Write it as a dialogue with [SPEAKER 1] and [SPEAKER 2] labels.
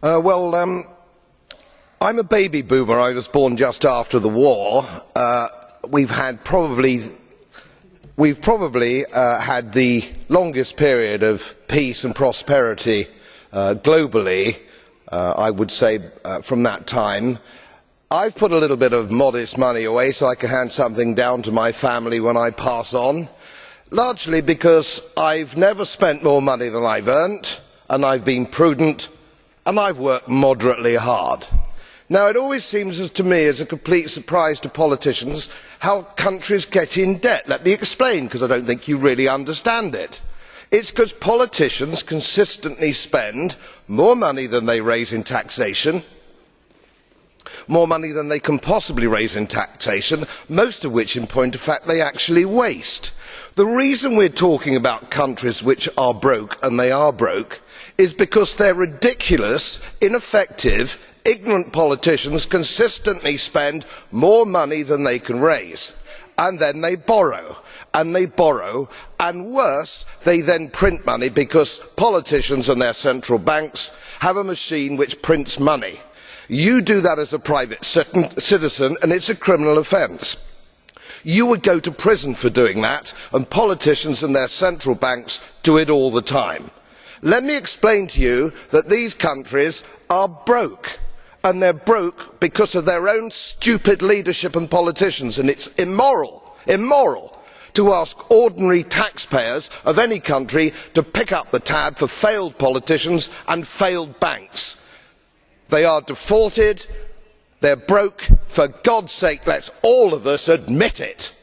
[SPEAKER 1] I'm a baby boomer. I was born just after the war. We've probably had the longest period of peace and prosperity globally, I would say, from that time. I've put a little bit of modest money away so I can hand something down to my family when I pass on, largely because I've never spent more money than I've earned, and I've been prudent, and I've worked moderately hard. Now, it always seems to me as a complete surprise to politicians how countries get in debt. Let me explain, because I don't think you really understand it. It's because politicians consistently spend more money than they raise in taxation, more money than they can possibly raise in taxation, most of which, in point of fact, they actually waste. The reason we are talking about countries which are broke, and they are broke, is because their ridiculous, ineffective, ignorant politicians consistently spend more money than they can raise, and then they borrow, and worse, they then print money, because politicians and their central banks have a machine which prints money. You do that as a private citizen and it's a criminal offence. You would go to prison for doing that, and politicians and their central banks do it all the time. Let me explain to you that these countries are broke, and they are broke because of their own stupid leadership and politicians, and it is immoral to ask ordinary taxpayers of any country to pick up the tab for failed politicians and failed banks. They are defaulted, they are broke. For God's sake, let us all of us admit it.